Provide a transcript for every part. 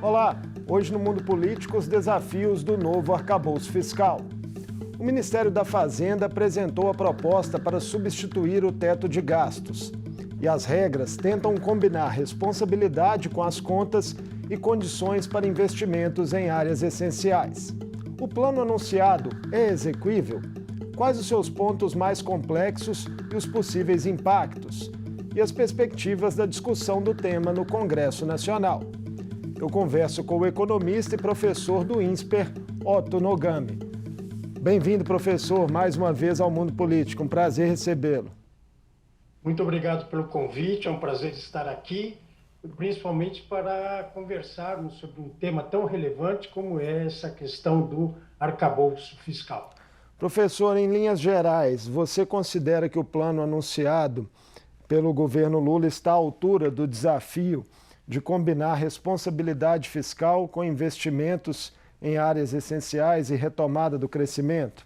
Olá, hoje no Mundo Político os desafios do novo arcabouço fiscal. O Ministério da Fazenda apresentou a proposta para substituir o teto de gastos. E as regras tentam combinar responsabilidade com as contas e condições para investimentos em áreas essenciais. O plano anunciado é execuível? Quais os seus pontos mais complexos e os possíveis impactos? E as perspectivas da discussão do tema no Congresso Nacional. Eu converso com o economista e professor do INSPER, Otto Nogami. Bem-vindo, professor, mais uma vez ao Mundo Político. Um prazer recebê-lo. Muito obrigado pelo convite, é um prazer estar aqui, principalmente para conversarmos sobre um tema tão relevante como é essa questão do arcabouço fiscal. Professor, em linhas gerais, você considera que o plano anunciado pelo governo Lula está à altura do desafio de combinar responsabilidade fiscal com investimentos em áreas essenciais e retomada do crescimento?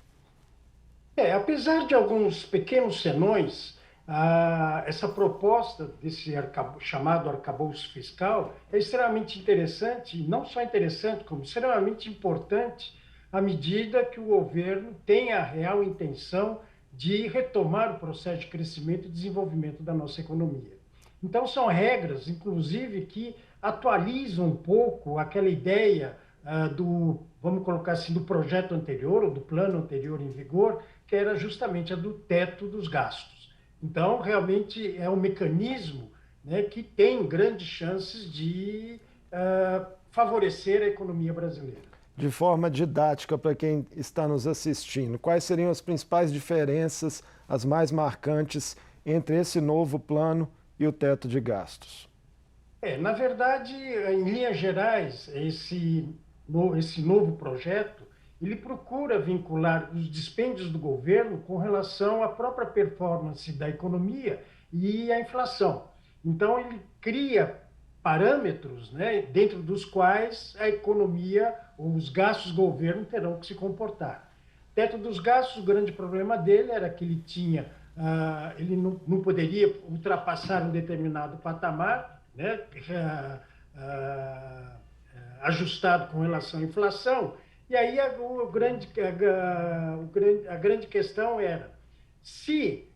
Apesar de alguns pequenos senões, essa proposta desse chamado arcabouço fiscal é extremamente interessante, e não só interessante, como extremamente importante à medida que o governo tem a real intenção de retomar o processo de crescimento e desenvolvimento da nossa economia. Então, são regras, inclusive, que atualizam um pouco aquela ideia vamos colocar assim, do projeto anterior, ou do plano anterior em vigor, que era justamente a do teto dos gastos. Então, realmente, é um mecanismo, né, que tem grandes chances de favorecer a economia brasileira. De forma didática, para quem está nos assistindo, quais seriam as principais diferenças, as mais marcantes, entre esse novo plano e o teto de gastos? Na verdade, em linhas gerais, esse novo projeto, ele procura vincular os dispêndios do governo com relação à própria performance da economia e à inflação. Então, ele cria parâmetros, né, dentro dos quais a economia ou os gastos do governo terão que se comportar. Teto dos gastos, o grande problema dele era que ele não poderia ultrapassar um determinado patamar, né, ajustado com relação à inflação. E aí a grande questão era se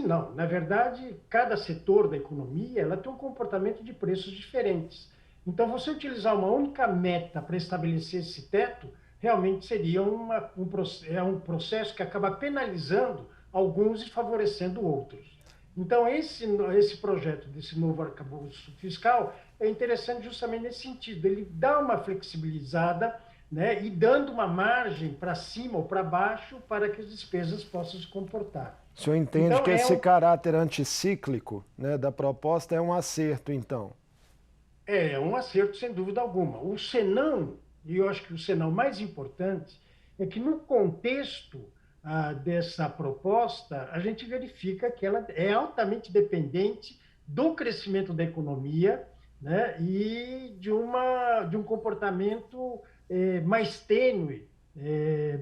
não, na verdade, cada setor da economia ela tem um comportamento de preços diferentes. Então, você utilizar uma única meta para estabelecer esse teto realmente seria um processo que acaba penalizando alguns e favorecendo outros. Então, esse projeto desse novo arcabouço fiscal é interessante justamente nesse sentido. Ele dá uma flexibilizada, né, e dando uma margem para cima ou para baixo para que as despesas possam se comportar. O senhor entende então, que esse caráter anticíclico, né, da proposta é um acerto, então? É um acerto, sem dúvida alguma. O senão, e eu acho que o senão mais importante, é que no contexto dessa proposta, a gente verifica que ela é altamente dependente do crescimento da economia, né, e de um comportamento mais tênue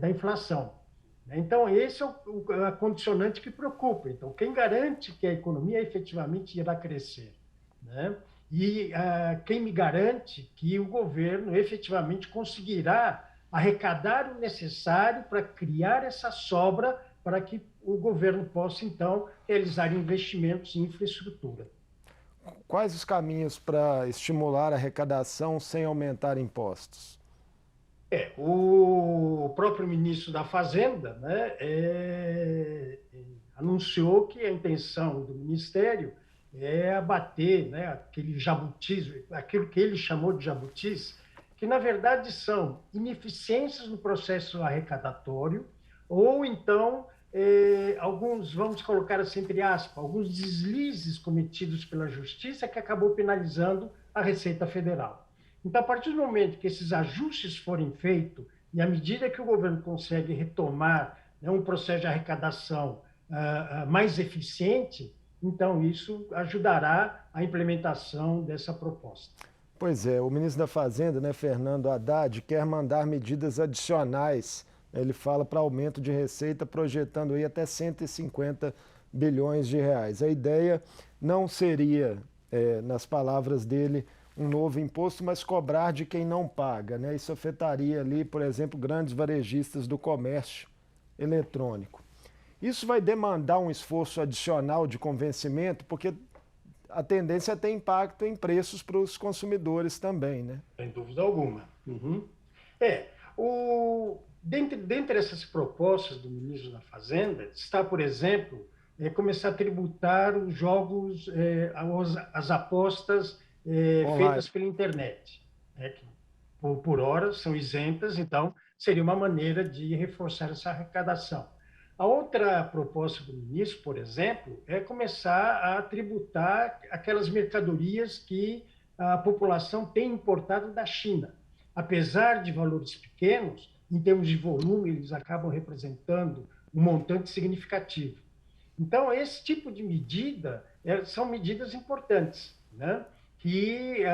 da inflação. Então, esse é a condicionante que preocupa. Então, quem garante que a economia efetivamente irá crescer, né? E quem me garante que o governo efetivamente conseguirá arrecadar o necessário para criar essa sobra para que o governo possa, então, realizar investimentos em infraestrutura. Quais os caminhos para estimular a arrecadação sem aumentar impostos? O próprio ministro da Fazenda, né, anunciou que a intenção do Ministério é abater, né, aquilo que ele chamou de jabutis, que na verdade são ineficiências no processo arrecadatório, ou então alguns, vamos colocar assim entre aspas, alguns deslizes cometidos pela Justiça que acabou penalizando a Receita Federal. Então, a partir do momento que esses ajustes forem feitos, e à medida que o governo consegue retomar, né, um processo de arrecadação mais eficiente, então isso ajudará a implementação dessa proposta. Pois é, o ministro da Fazenda, né, Fernando Haddad, quer mandar medidas adicionais. Ele fala para aumento de receita, projetando aí até 150 bilhões de reais. A ideia não seria, nas palavras dele, um novo imposto, mas cobrar de quem não paga, né? Isso afetaria ali, por exemplo, grandes varejistas do comércio eletrônico. Isso vai demandar um esforço adicional de convencimento, porque a tendência é ter impacto em preços para os consumidores também, né? Sem dúvida alguma. Uhum. É, dentre essas propostas do ministro da Fazenda, está, por exemplo, começar a tributar os jogos, as apostas Online. feitas pela internet, né, que por hora são isentas, então seria uma maneira de reforçar essa arrecadação. A outra proposta do ministro, por exemplo, é começar a tributar aquelas mercadorias que a população tem importado da China. Apesar de valores pequenos, em termos de volume, eles acabam representando um montante significativo. Então, esse tipo de medida são medidas importantes, né, que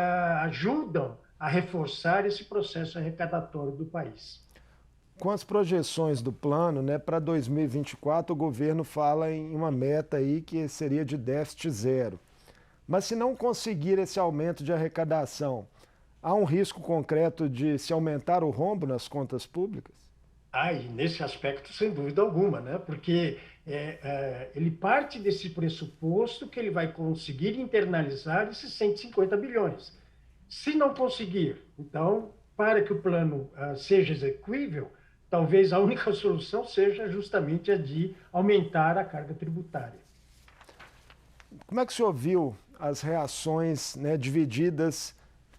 ajudam a reforçar esse processo arrecadatório do país. Com as projeções do plano, né, para 2024, o governo fala em uma meta aí que seria de déficit zero. Mas se não conseguir esse aumento de arrecadação, há um risco concreto de se aumentar o rombo nas contas públicas? E nesse aspecto, sem dúvida alguma, né? Porque ele parte desse pressuposto que ele vai conseguir internalizar esses 150 bilhões. Se não conseguir, então, para que o plano seja execuível, talvez a única solução seja justamente a de aumentar a carga tributária. Como é que o senhor viu as reações, né, divididas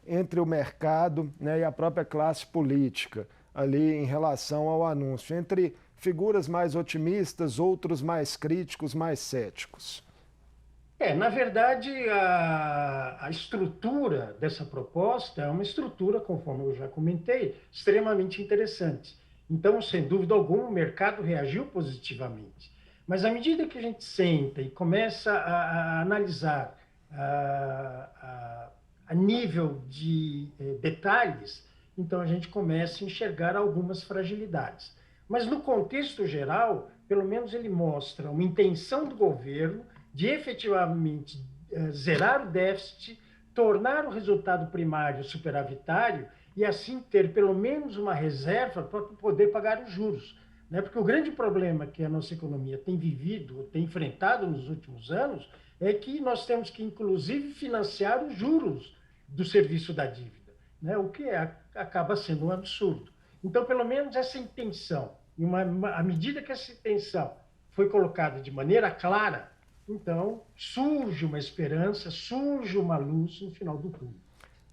entre o mercado, né, e a própria classe política ali em relação ao anúncio, entre figuras mais otimistas, outros mais críticos, mais céticos? Na verdade, a estrutura dessa proposta é uma estrutura, conforme eu já comentei, extremamente interessante. Então, sem dúvida alguma, o mercado reagiu positivamente. Mas à medida que a gente senta e começa a analisar a nível de detalhes, então a gente começa a enxergar algumas fragilidades. Mas no contexto geral, pelo menos ele mostra uma intenção do governo de efetivamente zerar o déficit, tornar o resultado primário superavitário e assim ter pelo menos uma reserva para poder pagar os juros. Né? Porque o grande problema que a nossa economia tem vivido, tem enfrentado nos últimos anos, é que nós temos que, inclusive, financiar os juros do serviço da dívida, né? O que acaba sendo um absurdo. Então, pelo menos essa intenção, à medida que essa intenção foi colocada de maneira clara, então surge uma esperança, surge uma luz no final do túnel.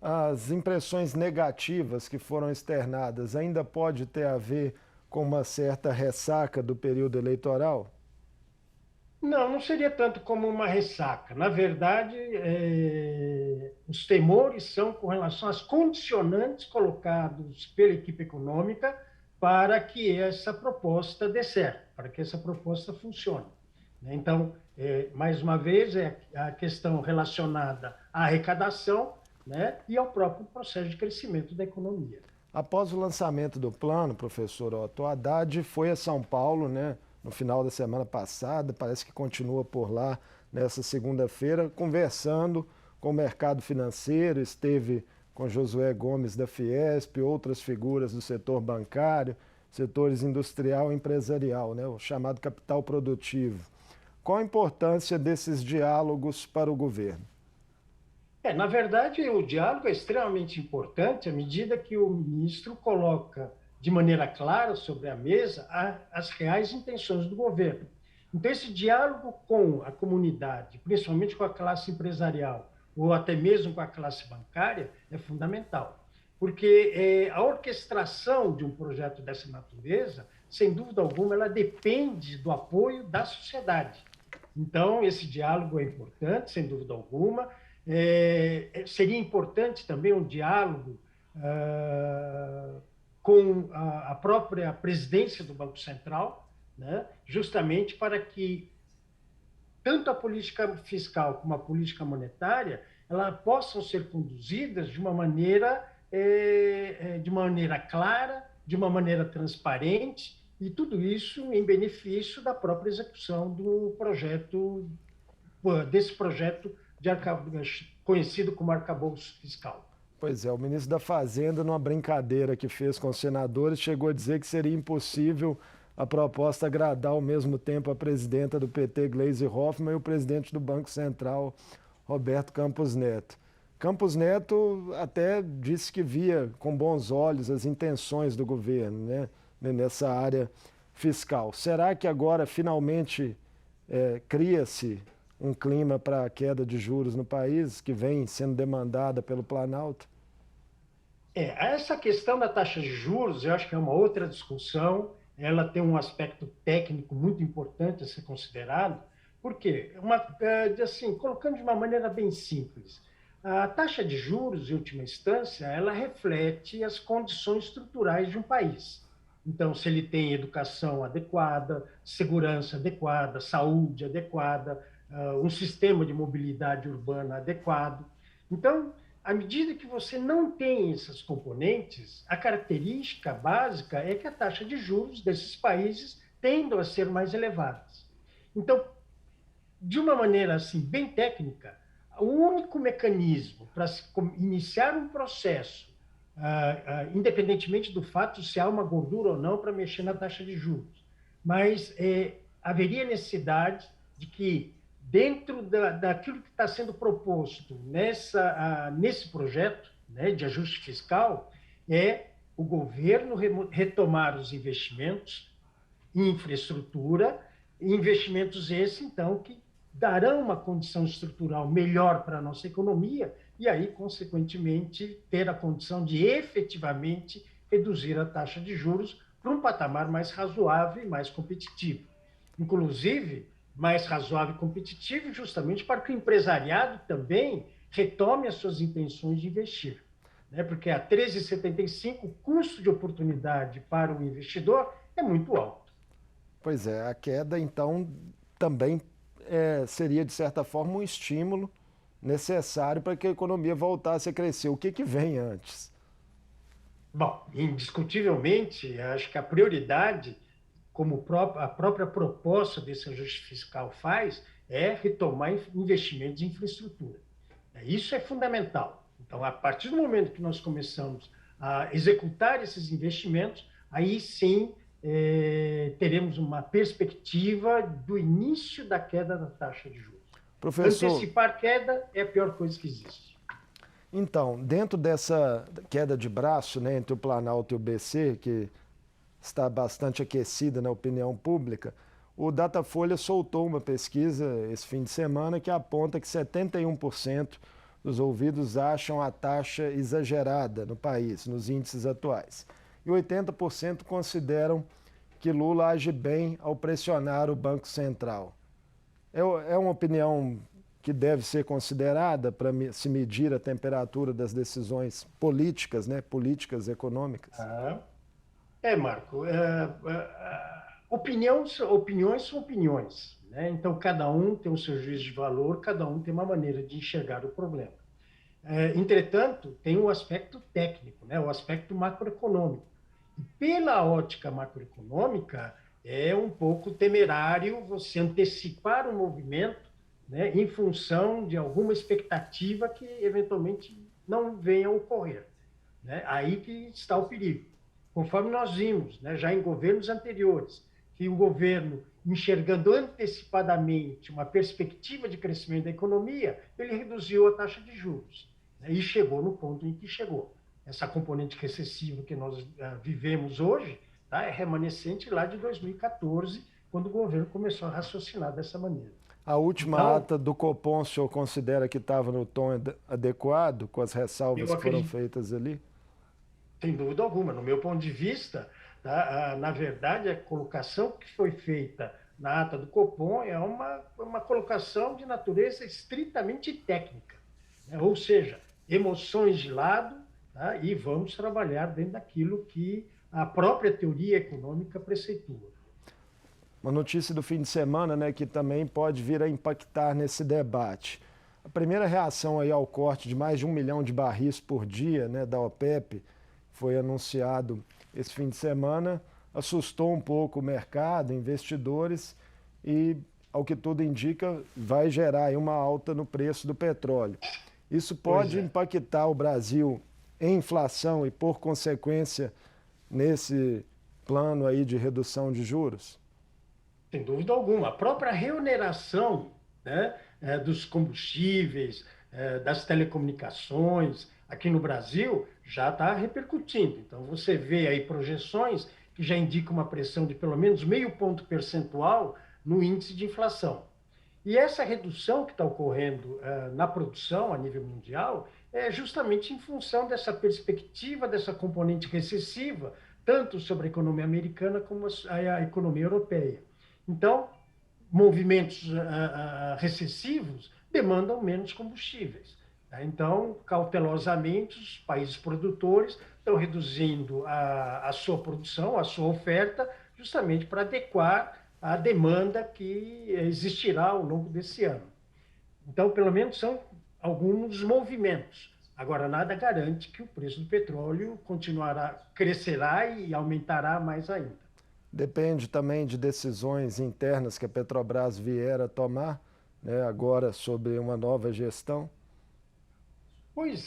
As impressões negativas que foram externadas ainda pode ter a ver com uma certa ressaca do período eleitoral? Não, não seria tanto como uma ressaca. Na verdade, os temores são com relação às condicionantes colocados pela equipe econômica para que essa proposta dê certo, para que essa proposta funcione. Então, mais uma vez, é a questão relacionada à arrecadação, né, e ao próprio processo de crescimento da economia. Após o lançamento do plano, professor Otto, Haddad foi a São Paulo, né, no final da semana passada, parece que continua por lá nessa segunda-feira, conversando com o mercado financeiro, esteve com Josué Gomes da Fiesp, outras figuras do setor bancário, setores industrial e empresarial, né, o chamado capital produtivo. Qual a importância desses diálogos para o governo? Na verdade, o diálogo é extremamente importante à medida que o ministro coloca de maneira clara sobre a mesa as reais intenções do governo. Então, esse diálogo com a comunidade, principalmente com a classe empresarial, ou até mesmo com a classe bancária, é fundamental. Porque a orquestração de um projeto dessa natureza, sem dúvida alguma, ela depende do apoio da sociedade. Então, esse diálogo é importante, sem dúvida alguma. Seria importante também um diálogo com a própria presidência do Banco Central, né, justamente para que tanto a política fiscal como a política monetária ela possam ser conduzidas de uma maneira clara, de uma maneira transparente, e tudo isso em benefício da própria execução do projeto, desse projeto conhecido como arcabouço fiscal. Pois é, o ministro da Fazenda, numa brincadeira que fez com os senadores, chegou a dizer que seria impossível a proposta agradar ao mesmo tempo a presidenta do PT, Gleisi Hoffmann, e o presidente do Banco Central, Roberto Campos Neto. Campos Neto até disse que via com bons olhos as intenções do governo, né, nessa área fiscal. Será que agora finalmente cria-se um clima para a queda de juros no país, que vem sendo demandada pelo Planalto? Essa questão da taxa de juros, eu acho que é uma outra discussão. Ela tem um aspecto técnico muito importante a ser considerado. Por quê? Assim, colocando de uma maneira bem simples, a taxa de juros, em última instância, ela reflete as condições estruturais de um país. Então, se ele tem educação adequada, segurança adequada, saúde adequada, um sistema de mobilidade urbana adequado. Então, à medida que você não tem esses componentes, a característica básica é que a taxa de juros desses países tendem a ser mais elevadas. Então, de uma maneira assim bem técnica, o único mecanismo para se iniciar um processo, independentemente do fato se há uma gordura ou não para mexer na taxa de juros, mas haveria necessidade de que, dentro daquilo que está sendo proposto nesse projeto, né, de ajuste fiscal, o governo retomar os investimentos em infraestrutura, investimentos esses, então, que darão uma condição estrutural melhor para a nossa economia e aí, consequentemente, ter a condição de efetivamente reduzir a taxa de juros para um patamar mais razoável e mais competitivo. Inclusive, mais razoável e competitivo justamente para que o empresariado também retome as suas intenções de investir. Né? Porque a 13,75, o custo de oportunidade para o investidor é muito alto. Pois é, a queda, então, também seria, de certa forma, um estímulo necessário para que a economia voltasse a crescer. O que vem antes? Bom, indiscutivelmente, acho que a prioridade, como a própria proposta desse ajuste fiscal faz, é retomar investimentos em infraestrutura. Isso é fundamental. Então, a partir do momento que nós começamos a executar esses investimentos, aí sim teremos uma perspectiva do início da queda da taxa de juros. Professor, antecipar queda é a pior coisa que existe. Então, dentro dessa queda de braço, né, entre o Planalto e o BC, que está bastante aquecida na opinião pública, o Datafolha soltou uma pesquisa esse fim de semana que aponta que 71% dos ouvidos acham a taxa exagerada no país, nos índices atuais. E 80% consideram que Lula age bem ao pressionar o Banco Central. É uma opinião que deve ser considerada para se medir a temperatura das decisões políticas, né? Políticas econômicas? Marco, opiniões são opiniões, né? Então, cada um tem o seu juízo de valor, cada um tem uma maneira de enxergar o problema. Entretanto, tem o aspecto técnico, né? O aspecto macroeconômico. E pela ótica macroeconômica, é um pouco temerário você antecipar um movimento, né, em função de alguma expectativa que eventualmente não venha a ocorrer. Né? Aí que está o perigo. Conforme nós vimos, né, já em governos anteriores, que o governo, enxergando antecipadamente uma perspectiva de crescimento da economia, ele reduziu a taxa de juros, né, e chegou no ponto em que chegou. Essa componente recessiva que nós vivemos hoje, tá, é remanescente lá de 2014, quando o governo começou a raciocinar dessa maneira. A última ata do Copom, o senhor considera que estava no tom adequado, com as ressalvas que foram feitas ali? Sem dúvida alguma. No meu ponto de vista, tá, na verdade, a colocação que foi feita na ata do Copom é uma colocação de natureza estritamente técnica. Né? Ou seja, emoções de lado, tá, e vamos trabalhar dentro daquilo que a própria teoria econômica preceitua. Uma notícia do fim de semana, né, que também pode vir a impactar nesse debate. A primeira reação aí ao corte de mais de 1 milhão de barris por dia, né, da OPEP, foi anunciado esse fim de semana, assustou um pouco o mercado, investidores, e, ao que tudo indica, vai gerar aí uma alta no preço do petróleo. Isso pode impactar o Brasil em inflação e, por consequência, nesse plano aí de redução de juros? Sem dúvida alguma. A própria reoneração, né, dos combustíveis, das telecomunicações, aqui no Brasil, já está repercutindo. Então, você vê aí projeções que já indicam uma pressão de pelo menos meio ponto percentual no índice de inflação. E essa redução que está ocorrendo na produção a nível mundial é justamente em função dessa perspectiva, dessa componente recessiva, tanto sobre a economia americana como a economia europeia. Então, movimentos recessivos demandam menos combustíveis. Tá? Então, cautelosamente, os países produtores estão reduzindo a sua produção, a sua oferta, justamente para adequar a demanda que existirá ao longo desse ano. Então, pelo menos são alguns movimentos. Agora, nada garante que o preço do petróleo continuará, crescerá e aumentará mais ainda. Depende também de decisões internas que a Petrobras vier a tomar, né, agora sobre uma nova gestão. Pois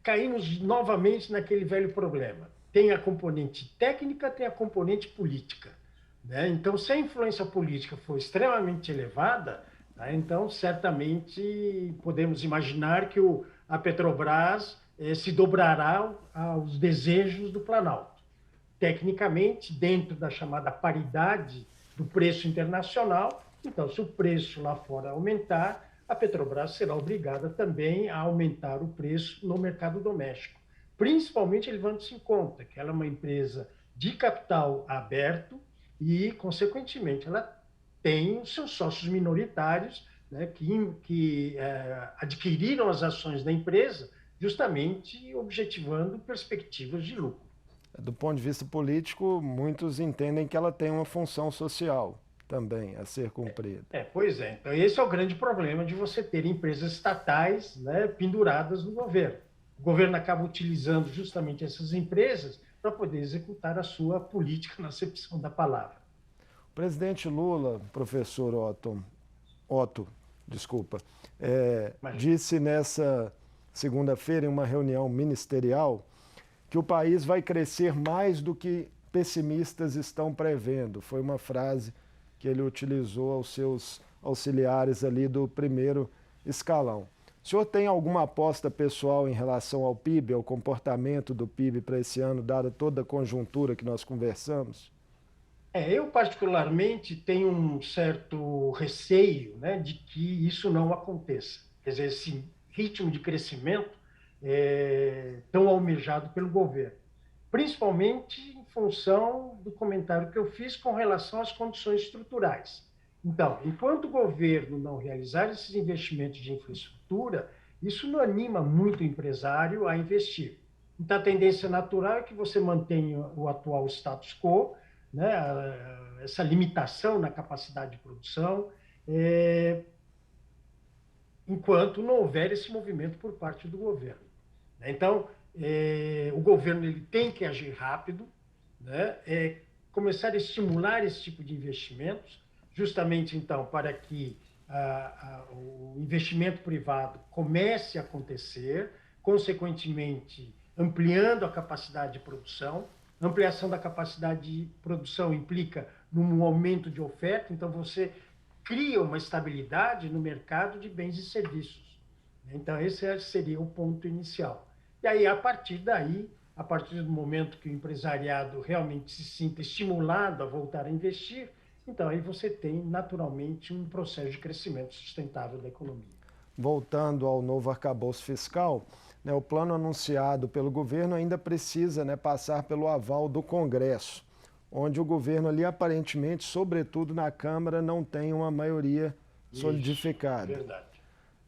caímos novamente naquele velho problema. Tem a componente técnica, tem a componente política. Né? Então, se a influência política for extremamente elevada, né, então certamente podemos imaginar que a Petrobras se dobrará aos desejos do Planalto. Tecnicamente, dentro da chamada paridade do preço internacional, então, se o preço lá fora aumentar, a Petrobras será obrigada também a aumentar o preço no mercado doméstico. Principalmente levando-se em conta que ela é uma empresa de capital aberto e, consequentemente, ela tem os seus sócios minoritários, né, que adquiriram as ações da empresa justamente objetivando perspectivas de lucro. Do ponto de vista político, muitos entendem que ela tem uma função social também a ser cumprida. Pois é. Então, esse é o grande problema de você ter empresas estatais, né, penduradas no governo. O governo acaba utilizando justamente essas empresas para poder executar a sua política na acepção da palavra. O presidente Lula, professor Otto, disse nessa segunda-feira, em uma reunião ministerial, que o país vai crescer mais do que pessimistas estão prevendo. Foi uma frase que ele utilizou aos seus auxiliares ali do primeiro escalão. O senhor tem alguma aposta pessoal em relação ao PIB, ao comportamento do PIB para esse ano, dada toda a conjuntura que nós conversamos? Eu particularmente tenho um certo receio, né, de que isso não aconteça. Quer dizer, esse ritmo de crescimento tão almejado pelo governo, principalmente em função do comentário que eu fiz com relação às condições estruturais. Então, enquanto o governo não realizar esses investimentos de infraestrutura, isso não anima muito o empresário a investir. Então, a tendência natural é que você mantenha o atual status quo, né, essa limitação na capacidade de produção, enquanto não houver esse movimento por parte do governo. Então, o governo ele tem que agir rápido, né, começar a estimular esse tipo de investimentos, justamente, então, para que o investimento privado comece a acontecer, consequentemente, ampliando a capacidade de produção. Ampliação da capacidade de produção implica num aumento de oferta, então você cria uma estabilidade no mercado de bens e serviços. Então, esse seria o ponto inicial. E aí, a partir daí, a partir do momento que o empresariado realmente se sinta estimulado a voltar a investir, então aí você tem naturalmente um processo de crescimento sustentável da economia. Voltando ao novo arcabouço fiscal, o plano anunciado pelo governo ainda precisa passar pelo aval do Congresso, onde o governo ali aparentemente, sobretudo na Câmara, não tem uma maioria solidificada. Isso, verdade.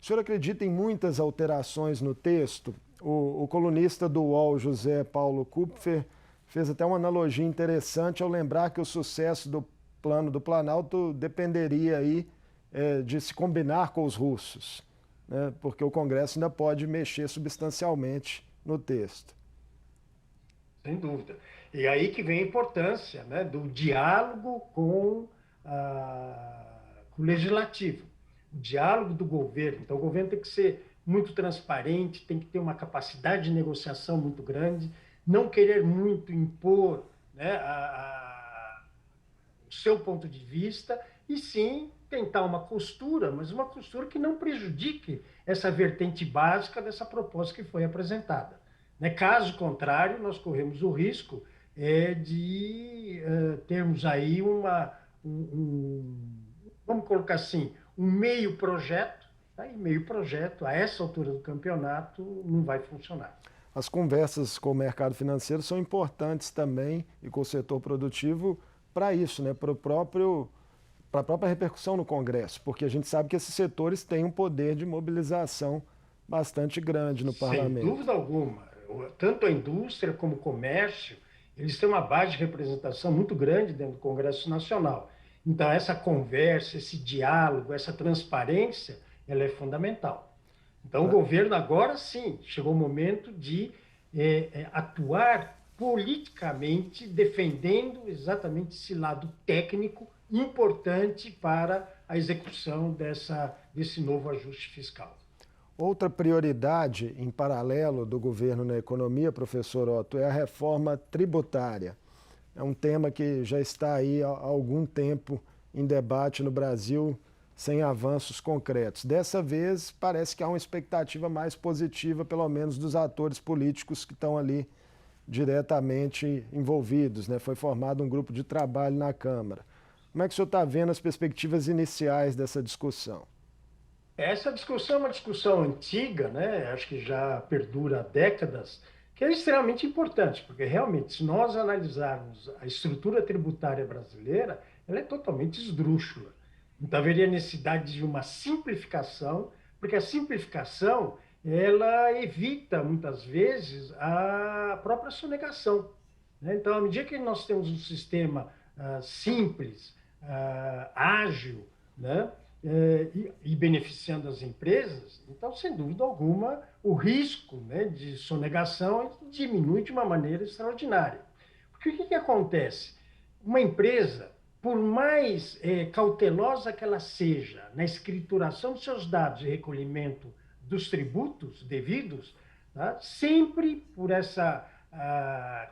O senhor acredita em muitas alterações no texto? O colunista do UOL, José Paulo Kupfer, fez até uma analogia interessante ao lembrar que o sucesso do plano do Planalto dependeria aí de se combinar com os russos, né? Porque o Congresso ainda pode mexer substancialmente no texto. Sem dúvida. E aí que vem a importância, né, do diálogo com o legislativo, o diálogo do governo. Então, o governo tem que ser muito transparente, tem que ter uma capacidade de negociação muito grande, não querer muito impor, né, o seu ponto de vista, e sim tentar uma costura, mas uma costura que não prejudique essa vertente básica dessa proposta que foi apresentada. Né? Caso contrário, nós corremos o risco de termos aí vamos colocar assim, um meio projeto, tá? E meio projeto, a essa altura do campeonato, não vai funcionar. As conversas com o mercado financeiro são importantes também e com o setor produtivo para isso, né? Para a própria repercussão no Congresso, porque a gente sabe que esses setores têm um poder de mobilização bastante grande no Sem parlamento. dúvida alguma, tanto a indústria como o comércio, eles têm uma base de representação muito grande dentro do Congresso Nacional. Então, essa conversa, esse diálogo, essa transparência, ela é fundamental. Então, o governo agora sim, chegou o momento de atuar politicamente, defendendo exatamente esse lado técnico importante para a execução desse novo ajuste fiscal. Outra prioridade em paralelo do governo na economia, professor Otto, é a reforma tributária. É um tema que já está aí há algum tempo em debate no Brasil, sem avanços concretos. Dessa vez, parece que há uma expectativa mais positiva, pelo menos dos atores políticos que estão ali diretamente envolvidos, né? Foi formado um grupo de trabalho na Câmara. Como é que o senhor está vendo as perspectivas iniciais dessa discussão? Essa discussão é uma discussão antiga, né? Acho que já perdura há décadas, que é extremamente importante, porque realmente, se nós analisarmos a estrutura tributária brasileira, ela é totalmente esdrúxula. Então, haveria necessidade de uma simplificação, porque a simplificação ela evita, muitas vezes, a própria sonegação. Né? Então, à medida que nós temos um sistema simples, ágil, né? E beneficiando as empresas, então, sem dúvida alguma, o risco, né, de sonegação diminui de uma maneira extraordinária. Porque o que acontece? Uma empresa, por mais cautelosa que ela seja na escrituração dos seus dados e recolhimento dos tributos devidos, tá? Sempre por essa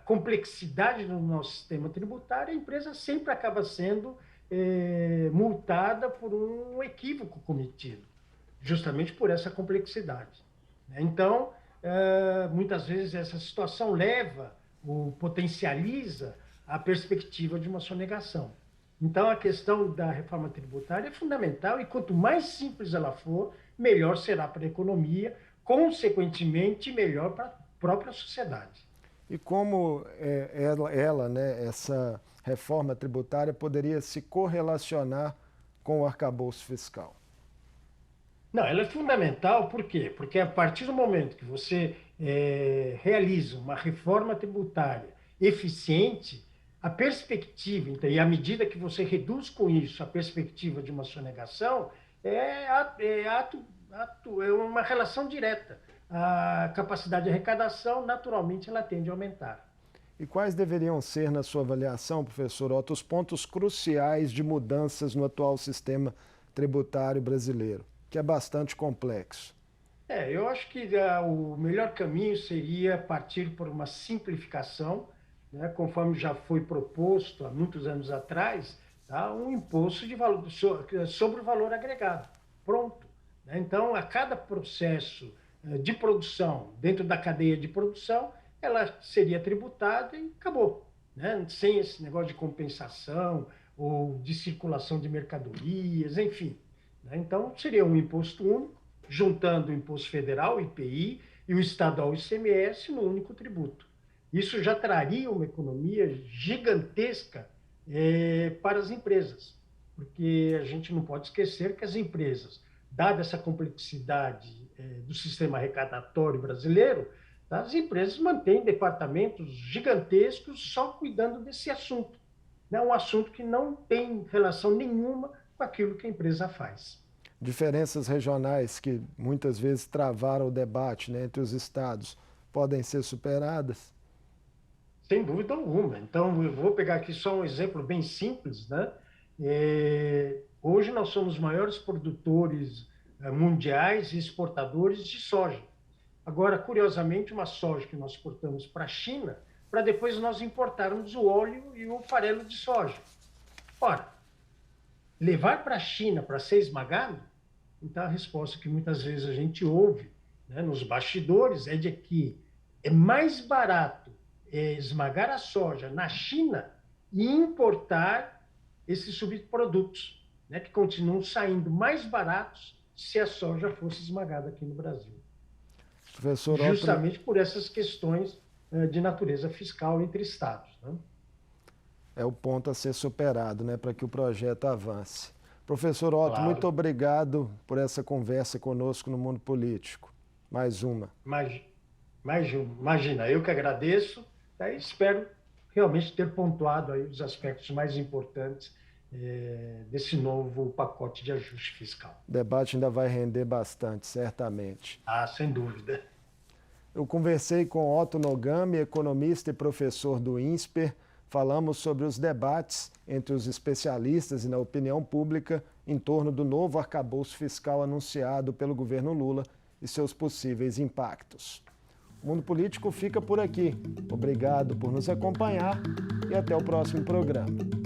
complexidade do nosso sistema tributário, a empresa sempre acaba sendo multada por um equívoco cometido, justamente por essa complexidade. Então, muitas vezes essa situação leva ou potencializa a perspectiva de uma sonegação. Então, a questão da reforma tributária é fundamental e quanto mais simples ela for, melhor será para a economia, consequentemente, melhor para a própria sociedade. E como ela, né, essa reforma tributária poderia se correlacionar com o arcabouço fiscal? Não, ela é fundamental, por quê? Porque a partir do momento que você realiza uma reforma tributária eficiente, a perspectiva, então, e à medida que você reduz com isso a perspectiva de uma sonegação, é uma relação direta. A capacidade de arrecadação, naturalmente, ela tende a aumentar. E quais deveriam ser, na sua avaliação, professor Otto, os pontos cruciais de mudanças no atual sistema tributário brasileiro, que é bastante complexo? Eu acho que o melhor caminho seria partir por uma simplificação, né, conforme já foi proposto há muitos anos atrás, tá, um imposto de valor, sobre o valor agregado. Pronto. Né? Então, a cada processo de produção, dentro da cadeia de produção, ela seria tributada e acabou. Né? Sem esse negócio de compensação ou de circulação de mercadorias, enfim. Né? Então, seria um imposto único, juntando o imposto federal, IPI, e o estadual, ICMS, no único tributo. Isso já traria uma economia gigantesca para as empresas, porque a gente não pode esquecer que as empresas, dada essa complexidade do sistema arrecadatório brasileiro, tá, as empresas mantêm departamentos gigantescos só cuidando desse assunto. É um assunto que não tem relação nenhuma com aquilo que a empresa faz. Diferenças regionais que muitas vezes travaram o debate, né, entre os estados podem ser superadas? Sem dúvida alguma. Então, eu vou pegar aqui só um exemplo bem simples, né? Hoje nós somos os maiores produtores mundiais e exportadores de soja. Agora, curiosamente, uma soja que nós exportamos para a China, para depois nós importarmos o óleo e o farelo de soja. Ora, levar para a China para ser esmagado, então a resposta que muitas vezes a gente ouve, né, nos bastidores é de que é mais barato esmagar a soja na China e importar esses subprodutos, né, que continuam saindo mais baratos se a soja fosse esmagada aqui no Brasil. Professor Justamente por essas questões de natureza fiscal entre estados, né? É o ponto a ser superado, né, para que o projeto avance. Professor Otto, Claro. muito obrigado por essa conversa conosco no Mundo Político. Mais uma. Imagina, eu que agradeço, e espero realmente ter pontuado aí os aspectos mais importantes desse novo pacote de ajuste fiscal. O debate ainda vai render bastante, certamente. Ah, sem dúvida. Eu conversei com Otto Nogami, economista e professor do INSPER. Falamos sobre os debates entre os especialistas e na opinião pública em torno do novo arcabouço fiscal anunciado pelo governo Lula e seus possíveis impactos. O Mundo Político fica por aqui. Obrigado por nos acompanhar e até o próximo programa.